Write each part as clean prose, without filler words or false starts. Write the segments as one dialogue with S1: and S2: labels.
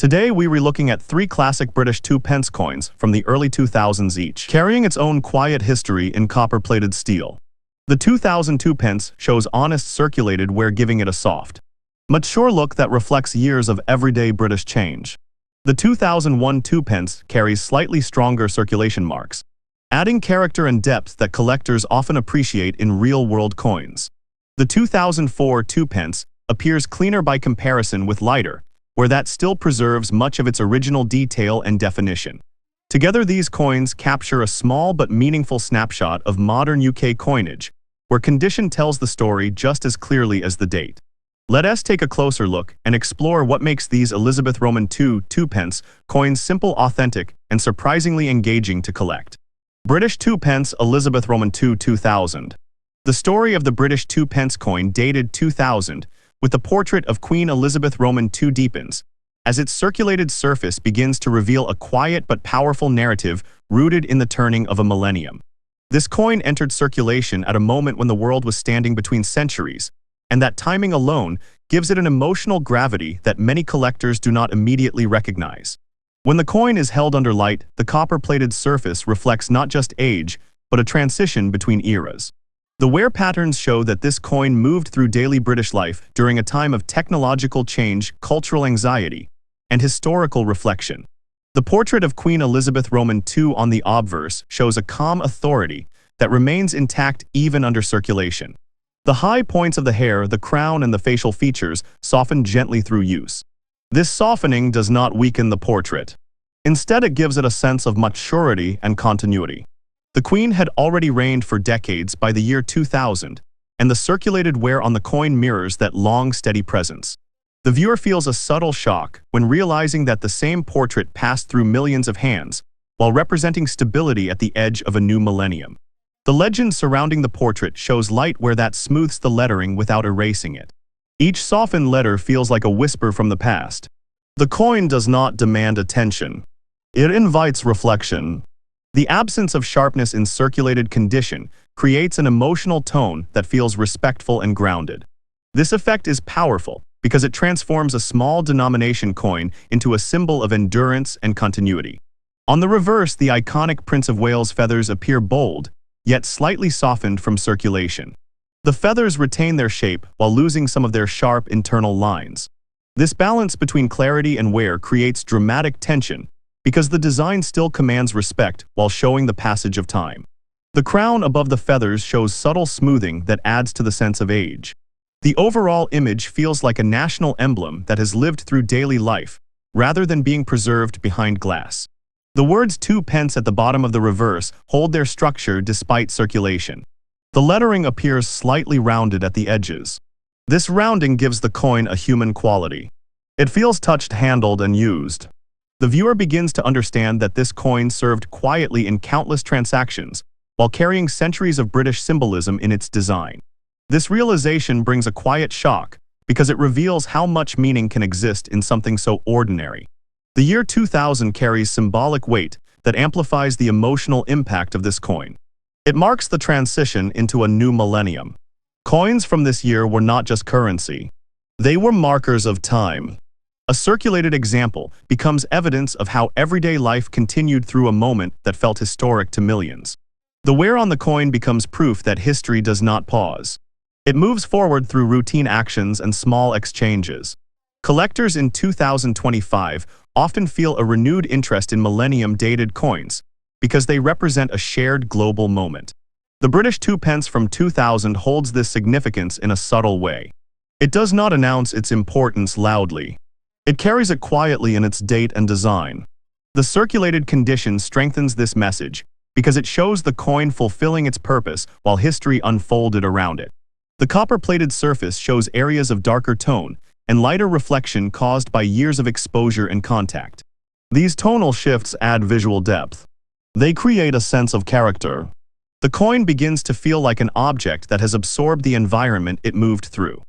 S1: Today we are looking at three classic British 2 pence coins from the early 2000s each, carrying its own quiet history in copper-plated steel. The 2002 pence shows honest circulated ware, giving it a soft, mature look that reflects years of everyday British change. The 2001 2 pence carries slightly stronger circulation marks, adding character and depth that collectors often appreciate in real-world coins. The 2004 2 pence appears cleaner by comparison with lighter, where that still preserves much of its original detail and definition. Together, these coins capture a small but meaningful snapshot of modern UK coinage, where condition tells the story just as clearly as the date. Let us take a closer look and explore what makes these Elizabeth II 2 pence coins simple, authentic, and surprisingly engaging to collect. British 2 pence Elizabeth II 2000. The story of the British 2 pence coin dated 2000, with the portrait of Queen Elizabeth II deepens, as its circulated surface begins to reveal a quiet but powerful narrative rooted in the turning of a millennium. This coin entered circulation at a moment when the world was standing between centuries, and that timing alone gives it an emotional gravity that many collectors do not immediately recognize. When the coin is held under light, the copper-plated surface reflects not just age, but a transition between eras. The wear patterns show that this coin moved through daily British life during a time of technological change, cultural anxiety, and historical reflection. The portrait of Queen Elizabeth II on the obverse shows a calm authority that remains intact even under circulation. The high points of the hair, the crown, and the facial features soften gently through use. This softening does not weaken the portrait. Instead, it gives it a sense of maturity and continuity. The Queen had already reigned for decades by the year 2000, and the circulated wear on the coin mirrors that long, steady presence. The viewer feels a subtle shock when realizing that the same portrait passed through millions of hands, while representing stability at the edge of a new millennium. The legend surrounding the portrait shows light where that smooths the lettering without erasing it. Each softened letter feels like a whisper from the past. The coin does not demand attention. It invites reflection. The absence of sharpness in circulated condition creates an emotional tone that feels respectful and grounded. This effect is powerful because it transforms a small denomination coin into a symbol of endurance and continuity. On the reverse, the iconic Prince of Wales feathers appear bold, yet slightly softened from circulation. The feathers retain their shape while losing some of their sharp internal lines. This balance between clarity and wear creates dramatic tension, because the design still commands respect while showing the passage of time. The crown above the feathers shows subtle smoothing that adds to the sense of age. The overall image feels like a national emblem that has lived through daily life, rather than being preserved behind glass. The words 2 pence at the bottom of the reverse hold their structure despite circulation. The lettering appears slightly rounded at the edges. This rounding gives the coin a human quality. It feels touched, handled, and used. The viewer begins to understand that this coin served quietly in countless transactions, while carrying centuries of British symbolism in its design. This realization brings a quiet shock, because it reveals how much meaning can exist in something so ordinary. The year 2000 carries symbolic weight that amplifies the emotional impact of this coin. It marks the transition into a new millennium. Coins from this year were not just currency. They were markers of time. A circulated example becomes evidence of how everyday life continued through a moment that felt historic to millions. The wear on the coin becomes proof that history does not pause. It moves forward through routine actions and small exchanges. Collectors in 2025 often feel a renewed interest in millennium-dated coins because they represent a shared global moment. The British 2 pence from 2000 holds this significance in a subtle way. It does not announce its importance loudly. It carries it quietly in its date and design. The circulated condition strengthens this message because it shows the coin fulfilling its purpose while history unfolded around it. The copper-plated surface shows areas of darker tone and lighter reflection caused by years of exposure and contact. These tonal shifts add visual depth. They create a sense of character. The coin begins to feel like an object that has absorbed the environment it moved through.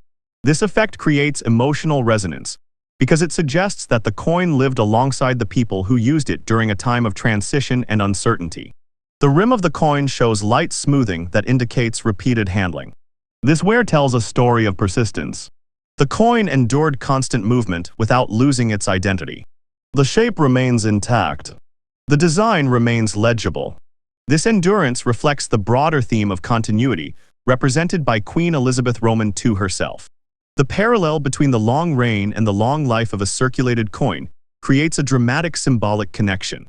S1: This effect creates emotional resonance, because it suggests that the coin lived alongside the people who used it during a time of transition and uncertainty. The rim of the coin shows light smoothing that indicates repeated handling. This wear tells a story of persistence. The coin endured constant movement without losing its identity. The shape remains intact. The design remains legible. This endurance reflects the broader theme of continuity, represented by Queen Elizabeth II herself. The parallel between the long reign and the long life of a circulated coin creates a dramatic symbolic connection.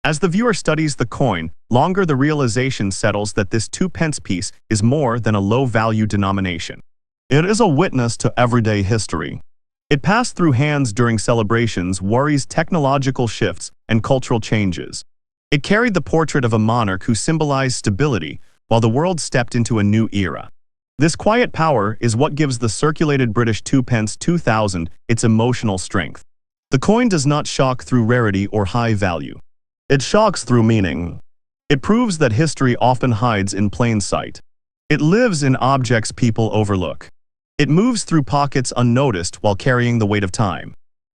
S1: As the viewer studies the coin, longer the realization settles that this two-pence piece is more than a low-value denomination. It is a witness to everyday history. It passed through hands during celebrations, worries, technological shifts, and cultural changes. It carried the portrait of a monarch who symbolized stability, while the world stepped into a new era. This quiet power is what gives the circulated British 2 pence 2000 its emotional strength. The coin does not shock through rarity or high value. It shocks through meaning. It proves that history often hides in plain sight. It lives in objects people overlook. It moves through pockets unnoticed while carrying the weight of time.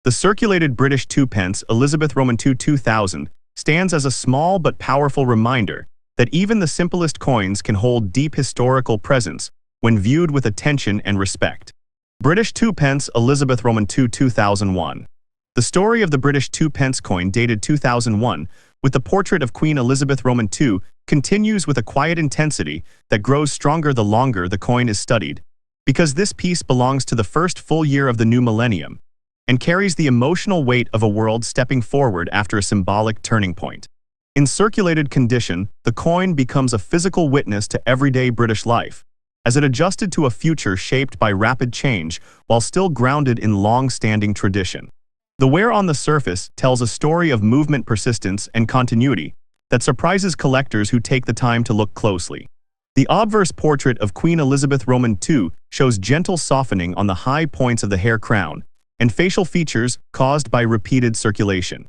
S1: The circulated British 2 pence Elizabeth II 2000 stands as a small but powerful reminder that even the simplest coins can hold deep historical presence when viewed with attention and respect. British 2 pence Elizabeth II 2001. The story of the British 2 pence coin dated 2001, with the portrait of Queen Elizabeth II, continues with a quiet intensity that grows stronger the longer the coin is studied, because this piece belongs to the first full year of the new millennium and carries the emotional weight of a world stepping forward after a symbolic turning point. In circulated condition, the coin becomes a physical witness to everyday British life, as it adjusted to a future shaped by rapid change while still grounded in long-standing tradition. The wear on the surface tells a story of movement, persistence, and continuity that surprises collectors who take the time to look closely. The obverse portrait of Queen Elizabeth II shows gentle softening on the high points of the hair crown and facial features caused by repeated circulation.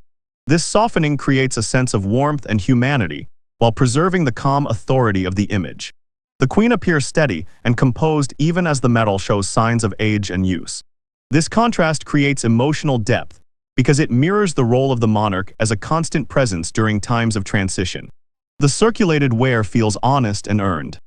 S1: This softening creates a sense of warmth and humanity while preserving the calm authority of the image. The Queen appears steady and composed even as the metal shows signs of age and use. This contrast creates emotional depth because it mirrors the role of the monarch as a constant presence during times of transition. The circulated wear feels honest and earned.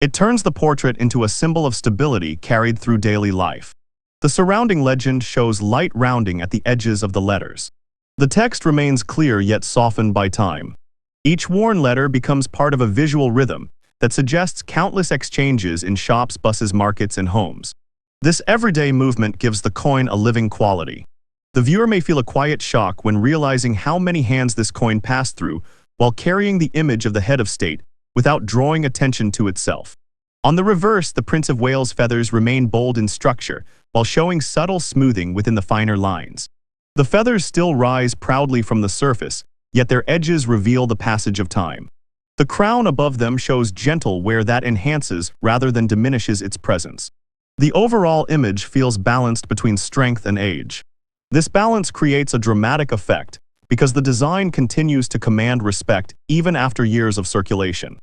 S1: It turns the portrait into a symbol of stability carried through daily life. The surrounding legend shows light rounding at the edges of the letters. The text remains clear yet softened by time. Each worn letter becomes part of a visual rhythm that suggests countless exchanges in shops, buses, markets, and homes. This everyday movement gives the coin a living quality. The viewer may feel a quiet shock when realizing how many hands this coin passed through while carrying the image of the head of state without drawing attention to itself. On the reverse, the Prince of Wales' feathers remain bold in structure while showing subtle smoothing within the finer lines. The feathers still rise proudly from the surface, yet their edges reveal the passage of time. The crown above them shows gentle wear that enhances rather than diminishes its presence. The overall image feels balanced between strength and age. This balance creates a dramatic effect because the design continues to command respect even after years of circulation.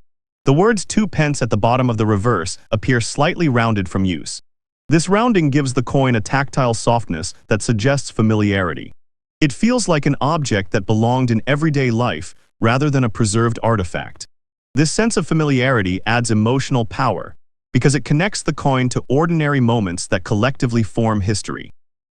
S1: The words 2 pence at the bottom of the reverse appear slightly rounded from use. This rounding gives the coin a tactile softness that suggests familiarity. It feels like an object that belonged in everyday life rather than a preserved artifact. This sense of familiarity adds emotional power because it connects the coin to ordinary moments that collectively form history.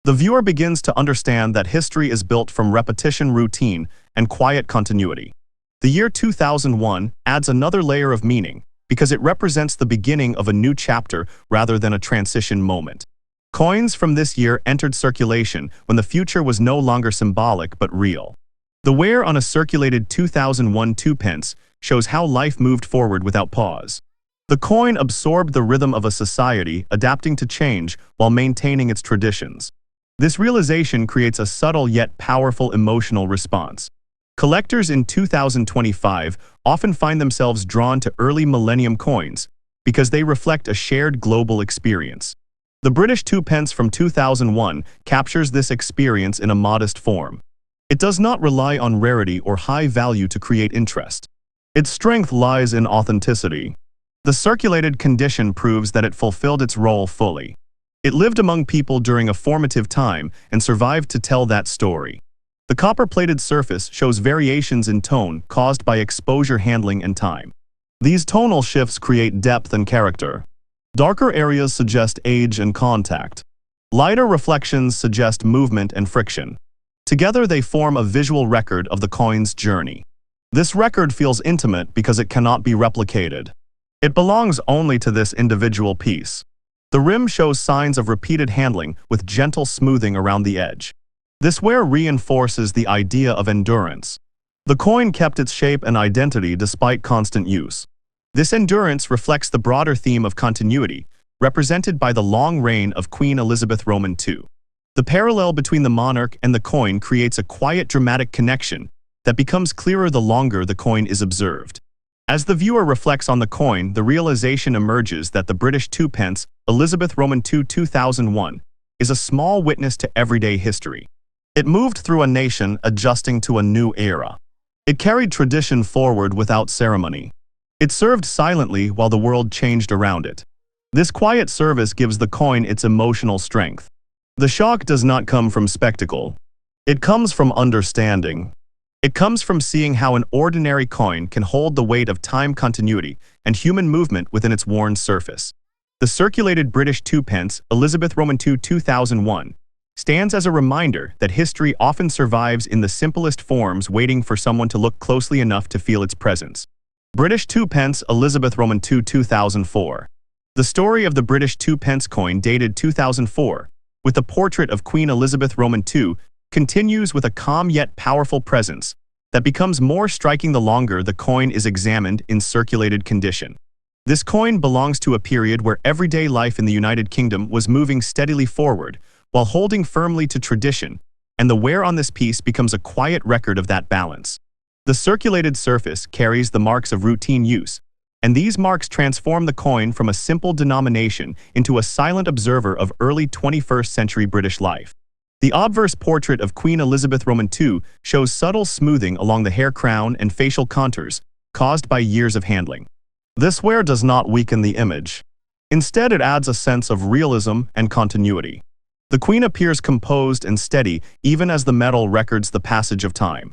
S1: The viewer begins to understand that history is built from repetition, routine, and quiet continuity. The year 2001 adds another layer of meaning because it represents the beginning of a new chapter rather than a transition moment. Coins from this year entered circulation when the future was no longer symbolic but real. The wear on a circulated 2001 2 pence shows how life moved forward without pause. The coin absorbed the rhythm of a society, adapting to change while maintaining its traditions. This realization creates a subtle yet powerful emotional response. Collectors in 2025 often find themselves drawn to early millennium coins because they reflect a shared global experience. The British 2 pence from 2001 captures this experience in a modest form. It does not rely on rarity or high value to create interest. Its strength lies in authenticity. The circulated condition proves that it fulfilled its role fully. It lived among people during a formative time and survived to tell that story. The copper-plated surface shows variations in tone caused by exposure, handling, and time. These tonal shifts create depth and character. Darker areas suggest age and contact. Lighter reflections suggest movement and friction. Together they form a visual record of the coin's journey. This record feels intimate because it cannot be replicated. It belongs only to this individual piece. The rim shows signs of repeated handling with gentle smoothing around the edge. This wear reinforces the idea of endurance. The coin kept its shape and identity despite constant use. This endurance reflects the broader theme of continuity, represented by the long reign of Queen Elizabeth II. The parallel between the monarch and the coin creates a quiet dramatic connection that becomes clearer the longer the coin is observed. As the viewer reflects on the coin, the realization emerges that the British 2 pence, Elizabeth II 2001, is a small witness to everyday history. It moved through a nation adjusting to a new era. It carried tradition forward without ceremony. It served silently while the world changed around it. This quiet service gives the coin its emotional strength. The shock does not come from spectacle. It comes from understanding. It comes from seeing how an ordinary coin can hold the weight of time continuity and human movement within its worn surface. The circulated British 2 pence, Elizabeth II 2001, stands as a reminder that history often survives in the simplest forms, waiting for someone to look closely enough to feel its presence. British 2 pence, Elizabeth II 2004. The story of the British 2 pence coin, dated 2004, with a portrait of Queen Elizabeth II, continues with a calm yet powerful presence that becomes more striking the longer the coin is examined in circulated condition. This coin belongs to a period where everyday life in the United Kingdom was moving steadily forward while holding firmly to tradition, and the wear on this piece becomes a quiet record of that balance. The circulated surface carries the marks of routine use, and these marks transform the coin from a simple denomination into a silent observer of early 21st century British life. The obverse portrait of Queen Elizabeth II shows subtle smoothing along the hair crown and facial contours, caused by years of handling. This wear does not weaken the image. Instead, it adds a sense of realism and continuity. The Queen appears composed and steady even as the metal records the passage of time.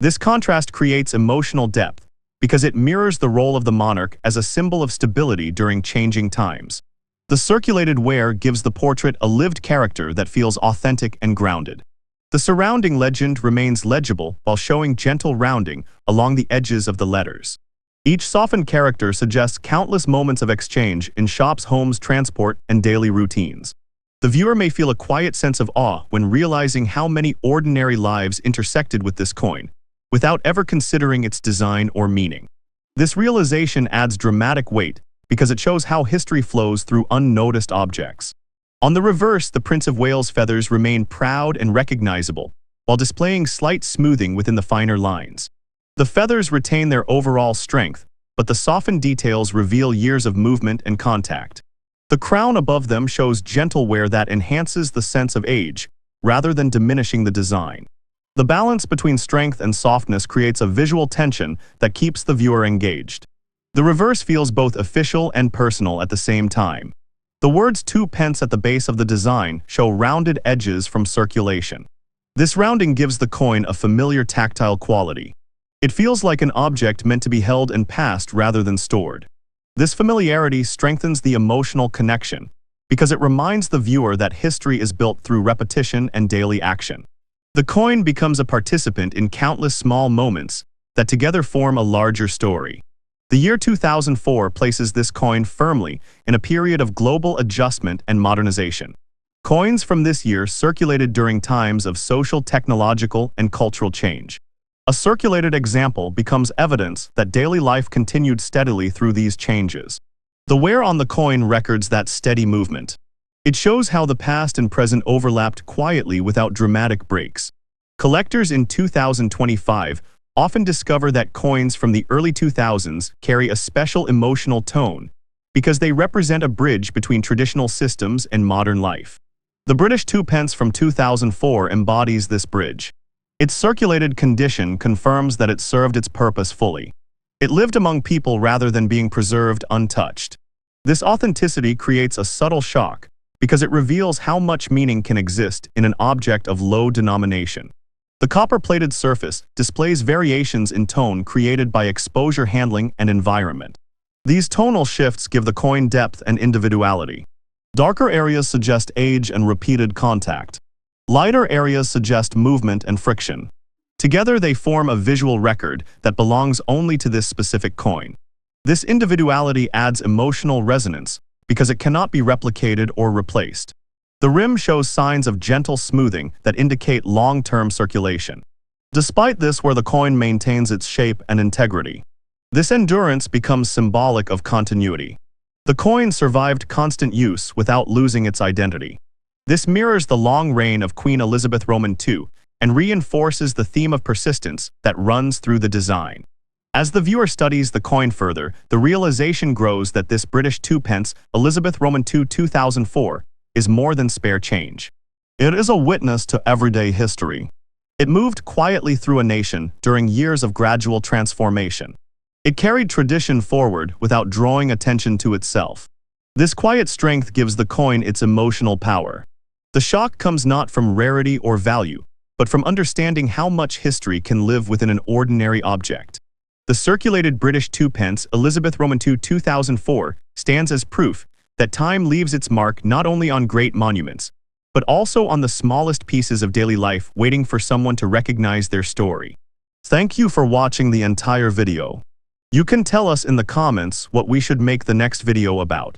S1: This contrast creates emotional depth because it mirrors the role of the monarch as a symbol of stability during changing times. The circulated wear gives the portrait a lived character that feels authentic and grounded. The surrounding legend remains legible while showing gentle rounding along the edges of the letters. Each softened character suggests countless moments of exchange in shops, homes, transport, and daily routines. The viewer may feel a quiet sense of awe when realizing how many ordinary lives intersected with this coin, without ever considering its design or meaning. This realization adds dramatic weight because it shows how history flows through unnoticed objects. On the reverse, the Prince of Wales feathers remain proud and recognizable, while displaying slight smoothing within the finer lines. The feathers retain their overall strength, but the softened details reveal years of movement and contact. The crown above them shows gentle wear that enhances the sense of age, rather than diminishing the design. The balance between strength and softness creates a visual tension that keeps the viewer engaged. The reverse feels both official and personal at the same time. The words 2 pence at the base of the design show rounded edges from circulation. This rounding gives the coin a familiar tactile quality. It feels like an object meant to be held and passed rather than stored. This familiarity strengthens the emotional connection because it reminds the viewer that history is built through repetition and daily action. The coin becomes a participant in countless small moments that together form a larger story. The year 2004 places this coin firmly in a period of global adjustment and modernization. Coins from this year circulated during times of social, technological, and cultural change. A circulated example becomes evidence that daily life continued steadily through these changes. The wear on the coin records that steady movement. It shows how the past and present overlapped quietly without dramatic breaks. Collectors in 2025 often discover that coins from the early 2000s carry a special emotional tone because they represent a bridge between traditional systems and modern life. The British 2 pence from 2004 embodies this bridge. Its circulated condition confirms that it served its purpose fully. It lived among people rather than being preserved untouched. This authenticity creates a subtle shock because it reveals how much meaning can exist in an object of low denomination. The copper-plated surface displays variations in tone created by exposure, handling, and environment. These tonal shifts give the coin depth and individuality. Darker areas suggest age and repeated contact. Lighter areas suggest movement and friction. Together they form a visual record that belongs only to this specific coin. This individuality adds emotional resonance because it cannot be replicated or replaced. The rim shows signs of gentle smoothing that indicate long-term circulation. Despite this, where the coin maintains its shape and integrity. This endurance becomes symbolic of continuity. The coin survived constant use without losing its identity. This mirrors the long reign of Queen Elizabeth II and reinforces the theme of persistence that runs through the design. As the viewer studies the coin further, the realization grows that this British 2 pence, Elizabeth II 2004, is more than spare change. It is a witness to everyday history. It moved quietly through a nation during years of gradual transformation. It carried tradition forward without drawing attention to itself. This quiet strength gives the coin its emotional power. The shock comes not from rarity or value, but from understanding how much history can live within an ordinary object. The circulated British 2 pence, Elizabeth II 2004, stands as proof that time leaves its mark not only on great monuments, but also on the smallest pieces of daily life waiting for someone to recognize their story. Thank you for watching the entire video. You can tell us in the comments what we should make the next video about.